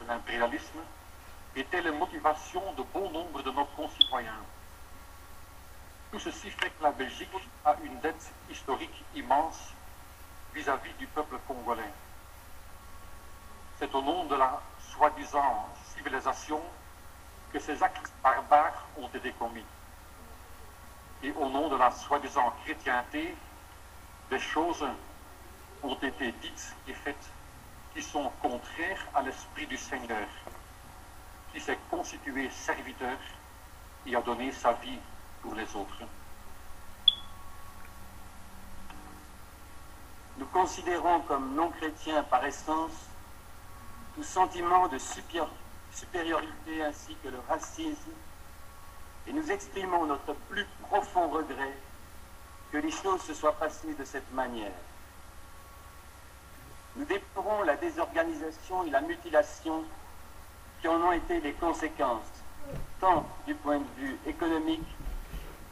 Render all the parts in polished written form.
de l'impérialisme était la motivation de bon nombre de nos concitoyens. Tout ceci fait que la Belgique a une dette historique immense vis-à-vis du peuple congolais. C'est au nom de la soi-disant civilisation que ces actes barbares ont été commis. Et au nom de la soi-disant chrétienté, des choses ont été dites et faites qui sont contraires à l'esprit du Seigneur, qui s'est constitué serviteur et a donné sa vie pour les autres. Nous considérons comme non-chrétiens par essence tout sentiment de supériorité ainsi que le racisme, et nous exprimons notre plus profond regret que les choses se soient passées de cette manière. Nous déplorons la désorganisation et la mutilation qui en ont été les conséquences, tant du point de vue économique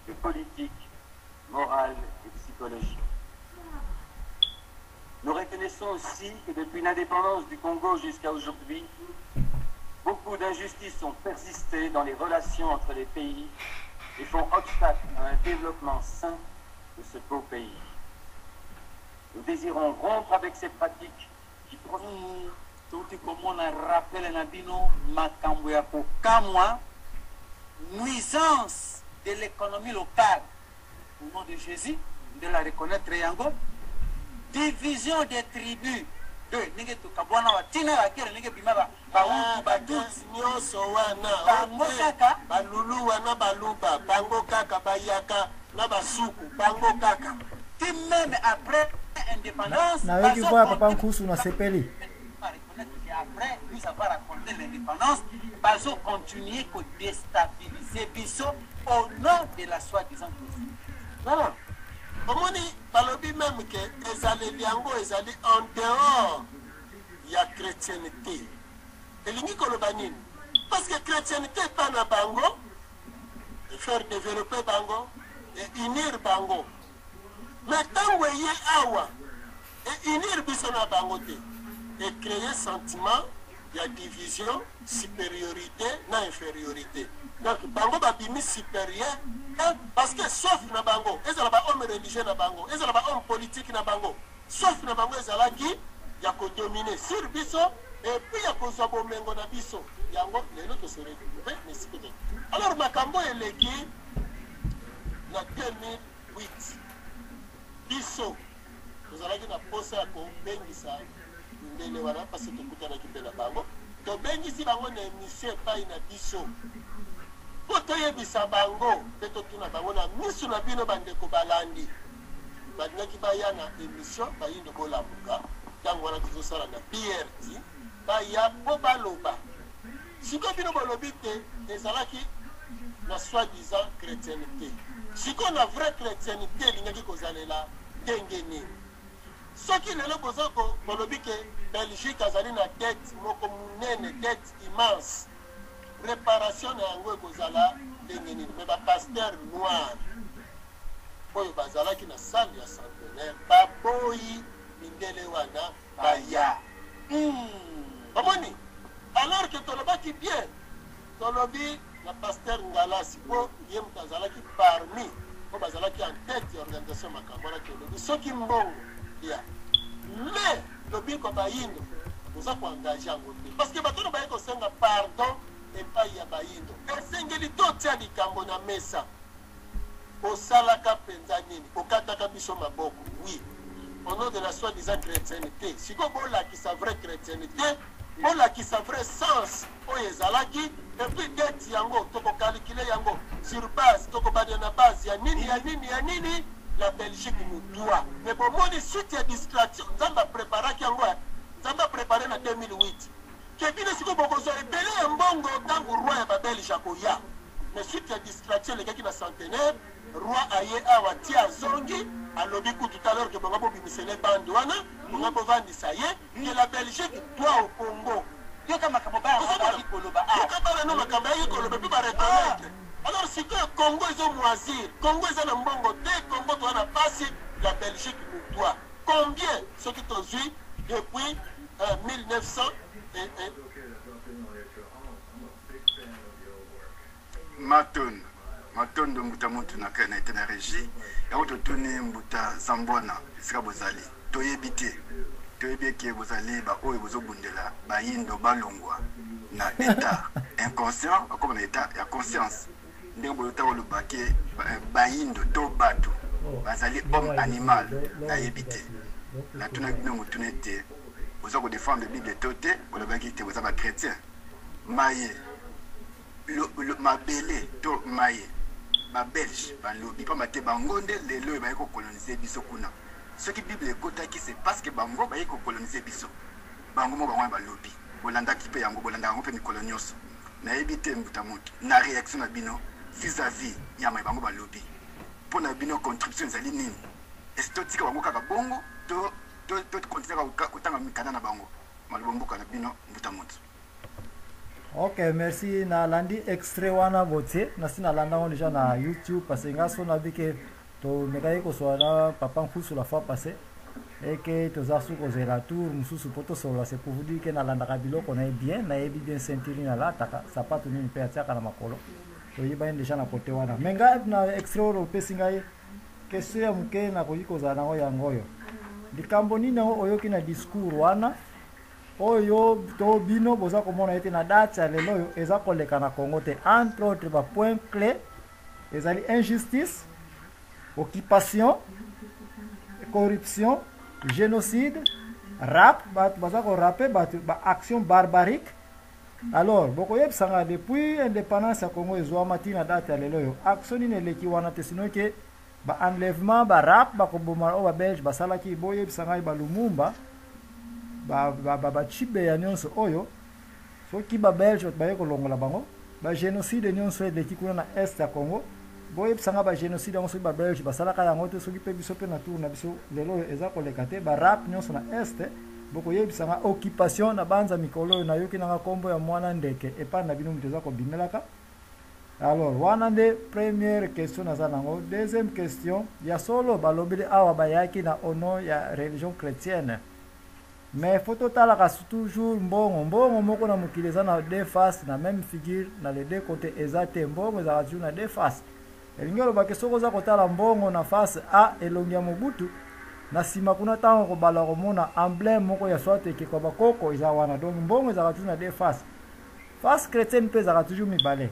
que politique, moral et psychologique. Nous reconnaissons aussi que depuis l'indépendance du Congo jusqu'à aujourd'hui, beaucoup d'injustices ont persisté dans les relations entre les pays et font obstacle à un développement sain de ce beau pays. Nous désirons rompre avec ces pratiques qui profitent. Tout comme on a rappelé Nabino, Makambo ya Kokamwa, nuisance de l'économie locale, au nom de Jésus, de la reconnaître Yango, division des tribus, de Ningeto Kabwana Watina, laquelle Ninge Bimaba, Baouti, Badouti, Nyoso wana, Bango Kaka, Balulu wana Baluba, Bango Kaka, Bayaka, Nabasuku, Bango Kaka. même après l'indépendance, na wengi kwa papa Nkusu na sepeli. Après, nous avons raconté l'indépendance, ils ont continué à déstabiliser Bisso au nom de la soi-disant Christ. Voilà. Comment dit, Balobi même que les allées liango, les allées en dehors, il y a chrétienté. Et l'unique kolobanine. Parce que chrétienté pas na bango, et faire développer bango, et unir bango. Mais tant que y a awa, et unir biso na bango te. Et créer sentiment, il y a division, supériorité, non infériorité. Donc, bango babimi supérieur, parce que sauf na bango, ils ont homme religieux na bango, ils ont homme politique na bango, sauf na bango, ils ont qui, il y a qu'à dominer sur biso, et puis il y a qu'à zabo mengo na biso, il y a les autres se réduisent, mais c'est peut-être. Alors, Makambo est légué, en 2008, biso, nous allons dire na posa ko bengi sa. Ndele wana parce que tukutana kipela bango to bengisi bango na émission epai na biso po toyebisa bango mpe totuna bango na miso na bino bandeko balandi balingaki baya na émission bayindo bolamuka ntango wana tozosala na BRT baya po baloba sikoyo bino bolobi te ezalaki na soi-disant chrétienté sikoyo na vraie chrétienté elingaki kozalela ndenge nini soki lelo boza kolobi ke Belgique azali na dette moko munene, dette immense. Réparation na yango ekozala ndenge nini me bapasteur noir oyo bazalaki na salle ya centenaire baboyi mindele wana baya. Omoni alors que tolobaki bien tolobi na pasteur Ngalasi po ye moto azalaki parmi po bazalaki en tête ya organisation makambo wana tolobi soki mbongo ya mais lobi ko bayindo oza koengage yango te parce que bato baye kosenga pardon epai ya bayindo esengeli totia likambo na mesa osalaka mpenza nini okataka biso maboko oui au nom de la soi-disant chrétienté siko bolakisa vraie chrétienté bolakisa vrai sens oyo ezalaki epuis dete yango tokokalikile yango sur base tokobania na base ya nini ya nini ya nini la Belgique nous doit. Mais pour moi, suite à distraction, nous avons préparé en 2008. Kevin est-ce que vous avez belé un bon temps au roi et Belgique à mais suite à distraction, les gars qui va centenaire, roi aye awati azongi, à l'objet tout à l'heure que vous avez mis les bandouana, vous avez vendu ça y est, que la Belgique doit au Congo. Vous avez alors si que Congo ils ont moisi, Congo ils ont un bon côté, Congo doit la passer, la Belgique nous doit. Combien ceux qui ont eu depuis 1900 et Matondo mutamutu na kana itena régie ya ototuni mbuta zambwana sika bozali toyebite toyebeke bozali ba oyo bozobundela ba yindo balongwa na état inconscient comme na état ya conscience ndenge bolota olobake ba yindo to bato bazali homme animal na yebite la tuna bino mutunete boza ko défendre Bible tote bolobaki te boza ba chrétien maye mabele to maye ba belge ba lobi pa mate bangonde lelo ba ko coloniser biso kuna ce qui Bible ekotaki c'est parce que bango ba ko coloniser biso bango mo ba ba lobi bolanda ki pe yango bolanda yango pe ni colonios na ebite mbuta mutu na réaction na bino vis-à-vis ya ma bango ba lobi pour na bino contribution zali nini estotika bango kaka bongo to continuer kutanga mikana na bango malobomboka na bino mbuta mutu. Ok, merci. Na landi extrait wana voté. Na sina landa on déjà na YouTube parce que ngaso na bike to mekai ko soana papa nkusu la fois passée et que to zasu ko zela tour mususu poto sola c'est pour vous dire que na landa kabilo ko na bien na ebi bien ceinture na la taka sapato ni pe ataka na makolo. To yiba déjà na côté wana. Menga na extrait ro pesi ngai question ya muke na ko yiko za na oya ngoyo. Likambo nini oyo kina discours wana oyo to bino boza komona ete na date ya lelo oyo eza koleka na Congo te entre autres ba point clé ezali injustice, occupation, corruption, génocide, rap baza ko rapper ba action barbarique. Alors boko yebsanga depuis indépendance ya Congo ezwa matina date ya lelo oyo action ni eleki wana te sino ke ba enlèvement ba rap ba koboma o ba belge ba salaki boye yebsanga ba Lumumba ba chibe ya nyonso oyo soki ba belge ba yeko longola bango ba génocide nyonso eleki kuna na est ya Congo boye bisanga ba génocide nyonso ba belge ba salaka yango te soki pe biso pe na tour na biso lelo eza koleka te ba rap nyonso na est boko yebisanga occupation na banza mikolo na yoki na kombo ya mwana ndeke epa na bino muteza ko bimelaka. Alors wana nde première question na zanango. Deuxième question ya solo balobele awa bayaki na ono ya religion chrétienne. Mais faut total toujours mbongo moko na mukileza na deux faces na même figure na les deux côtés exact mbongo za toujours na deux faces. Elingelo ba kesoko za kotala mbongo na face a elongia mobutu na sima kuna tango ko bala ko mona emblème moko ya sote ke ko bakoko za wana donc mbongo za toujours na deux faces. Face chrétienne pe za toujours mibale.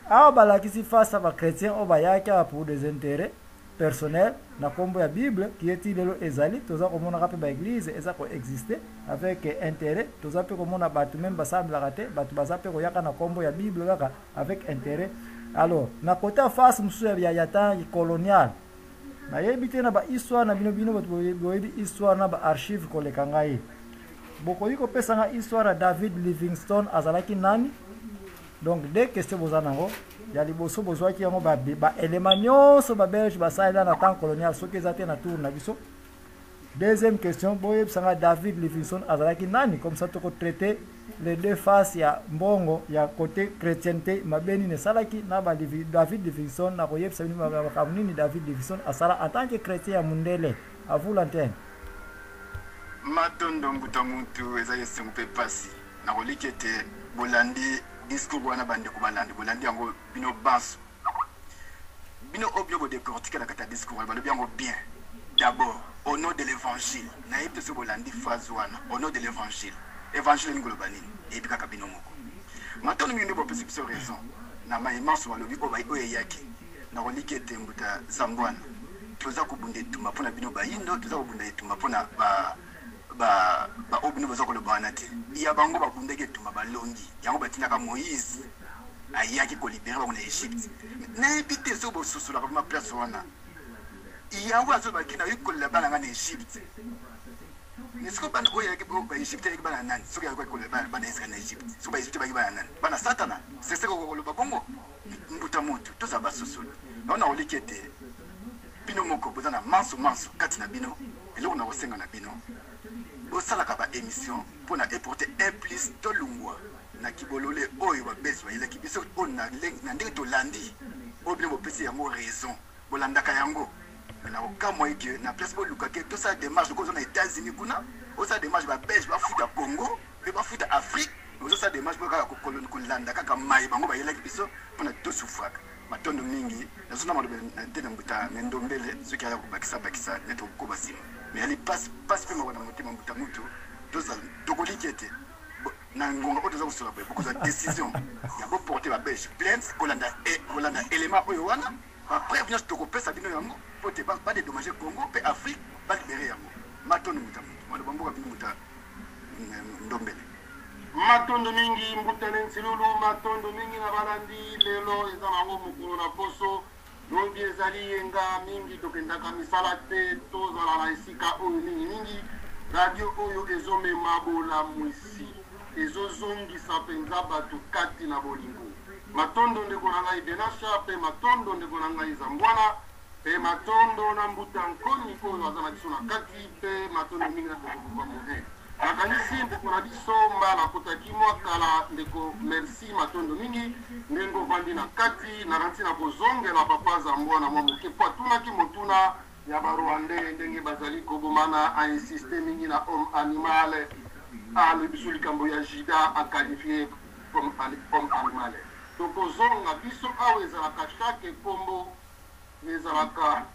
A bala kisi face ba chrétien o ba yaka pour des intérêts personnel na kombo ya Bible qui est lelo ezali toza komona kape ba église eza ko exister avec intérêt toza pe komona batu même basambla kate batu bazape ko yaka na kombo ya Bible kaka avec intérêt. Alors na côté face musu ya yata colonial na yebite na ba histoire na bino batu boyebi histoire na ba archive ko lekangai boko yiko pesa nga histoire David Livingstone azalaki nani. Donc deux questions bozanango ya liboso bozwaki yango ba élément nyonso ba belge basala na temps colonial soki ezate na tour na biso. Deuxième question boye sanga David Livingstone azalaki nani comme ça toko traiter les deux faces ya mbongo ya côté chrétienté mabeni ne salaki na ba David Livingstone na koyeb sabini ba kamuni David Livingstone asala en tant que chrétien ya mundele à vous l'antenne. Matondo mbuta muntu ezali sempe pasi na kolikete bolandi discours wana bande ko bolandi yango bino basso bino obyo ko décortiquer la kata discours ba lobi yango bien. D'abord au nom de l'évangile na yebte so bolandi phrase wana au nom de l'évangile évangile ngolo banini et puis kaka bino moko matondo ngende bo pesi raison na maimanso ba lobi ko ba o yaki na kolikete mbuta zambwana toza kubunde tuma pona bino bayindo toza kubunde tuma pona ba obino bazoko le banati ya bango ba bundeke tuma balongi yango batinaka Moïse ayaki ko libérer ba na Égypte na epité so bo susula ka ma place wana yango azo ba kina yiko le bana na Égypte ni siko bana oya ke ba Égypte ke bana nani so ya ko le bana Israël na Égypte so ba Égypte ba bana nani bana satana c'est ce ko le ba bongo mbuta moto to za ba susula na olikete bino moko bozana manso kati na bino eloko na kosenga na bino osalaka ba émission pour na éporter un plus to lungwa na kibolole oyo ba besoin il ki biso on na ndenge to landi obino bo pesi yango raison bolandaka yango na okamo eke na place bo lukake to ça démarche ko zona États-Unis kuna o ça démarche ba belge ba futa Congo et ba futa Afrique ozo sa démarche pour kaka kolanda kaka mai bango ba yelaki biso pona to sufraka matondo mingi nazo na malobe ndena mbuta nendombele ceux qui ala kubakisa bakisa neto ko basima mais ali passe pe mwana mutima mbuta mutu doza dokolikete na ngonga ko doza kusola beaucoup de décision ya bo porter ba belge plainte kolanda élément oyo wana après bien to ko pesa bino yango pote pas dédommager Congo pe Afrique pas libérer yango matondo muta mwana bamboka bino muta ndombele matondo mingi mbutane nsilulu matondo mingi na balandi lelo eza nango mokolo na poso donki ezali yenga mingi tokendaka misala te tozala na esika oyo mingi radio oyo ezomema bolamwisi ezozongisa mpenza bato kati na bolingo matondo ndeko na ngai Benasha mpe matondo ndeko na ngai Zambwana mpe matondo na mbuta nkoni oyo aza na biso na kati mpe matondo mingi na kokokuka mohe nakanisi ndeko na biso mbala kotaki mwa kala ndeko merci matondo mingi ndenge ovandi na kati nakanisi na kozongela papa Zambwana mwa moke po atunaki motuna ya barwande ndenge bazali kobomana ainsiste mingi na homme animal ale biso likambo ya jida akalifie comme homme animal tokozonga biso awa ezalaka chaque kombo ezalaka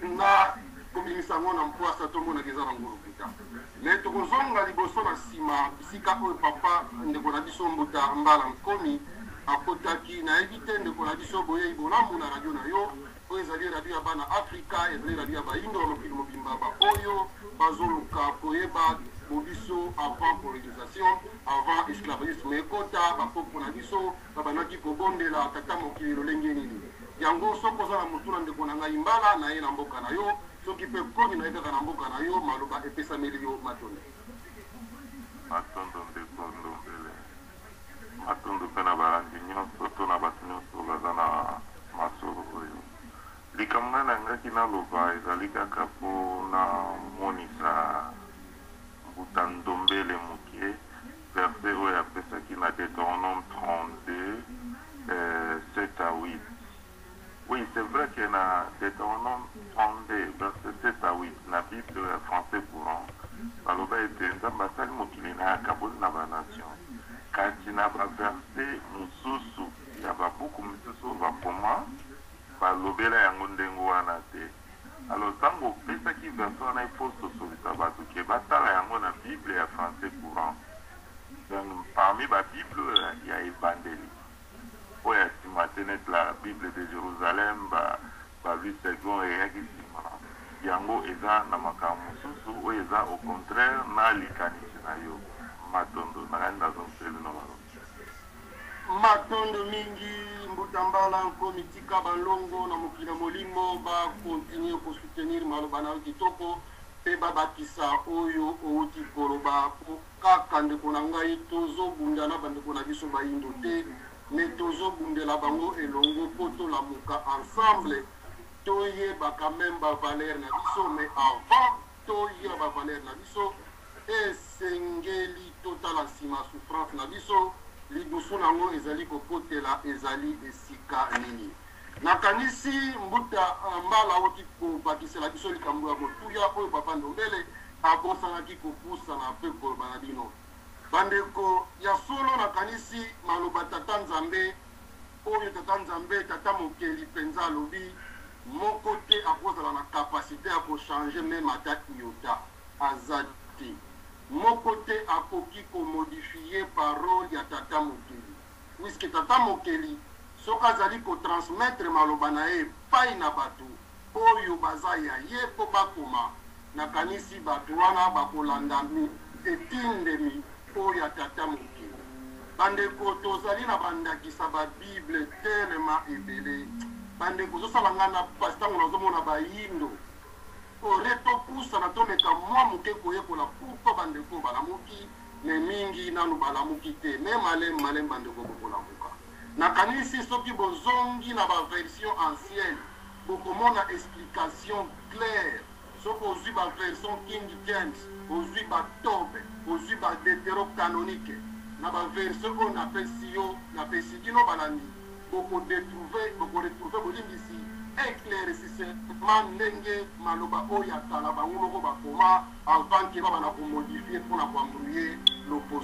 na kobimisa ngo na mpwasa tomonaka eza na ngolokita me tokozonga liboso na nsima bisika oyo papa ndeko na biso mbuta mbala nkomi akotaki nayebi te ndeko na biso boyei bolamu na radio na yo oyo ezali radio ya bana afrika ezali radio ya baindo ya mokili mobimba baoyo bazoluka koyeba bobiso avant colonisation avant esclavagisme ekota bapopo na biso babandaki kobondela tata mokili lolenge nini yango soki oza na motuna ndeko na ngai mbala na ye na mboka na yo soki mpe koni na ye kaka na mboka na yo maloba epesameli yo matondo ndeko ndombele matondo mpe na balandi nyonso to na bato nyonso baza na masolo oyo likambo ngai na ngaki naloba ezali kaka mpona monisa mbuta ndombele moke verse oyo apesaki na Deutéronome 32 7 à 8. Oui, c'est vrai que dans Deutéronome 32 verset 7 à 8 na Bible français courant baloba ete nzambe asali mokili na yakaboli na banation kati na baverse mosusu ya babuku misusu bakoma balobela yango ndenge wana te. Alors ntango opesaki verse wana ifo tosolisa bato ke batala yango na Bible ya français courant. Donc parmi babible ya evangeli oyo ya nsima te neti la Bible de Jérusalem Louis II eyaki nsima yango eza na makambo mosusu oyo eza au contraire na likanisi na yo matondo nakani nazompeli na malo matondo mingi mbutambala nkomi tika balongo na mokili molimo bakontinue kosoutenir maloba na yo kitoko mpe babakisa oyo outi koloba kaka ndeko na ngai tozobunda na bandeko na biso bayindo te me tozobundela bango elongo mpo tolamuka ensemble toyebaka meme bavaler na biso mais avant toyeba bavaler na biso esengeli totala nsima souffrance na biso libusu nango ezali kokotela ezali esika nini nakanisi mbuta mbala oti kobakisela biso likambo ya motuya oyo papa ndombele abosangaki kopusa na mpe koloba na bino bandeko ya solo nakanisi maloba tata nzambe oyo tata nzambe tata mokeli mpenza alobi moko te akozala na kapasité ya kochange meme ata iota aza te moko te akoki komodifie parole ya tata mokeli puiske tata mokeli soki azali kotransmettre maloba na ye epai na bato oyo baza ya ye mpo bakoma nakanisi bato wana bakolanda etindemi oyo ya tata mokeli bandeko tozali na bandakisa babible telema ebele bandeko zosala nga na pasi ntango nazomona bayindo ore topusana tomeka mwa moke koyekola pourko bandeko balamuki me mingi nanu balamuki te me maleme bandeko bokolamuka nakanisi soki bozongi na baversion ancienne bokomona explication claire soki ozwi baversion King James ozwi batobe ozwi badétérocanonique na baversion oyo napesi bino balandi bokoretrouve bolimbisi éclaircissement ndenge maloba oyo atala bango moko bakoma avant ke babana komodifie mpona koambrouye l'opposition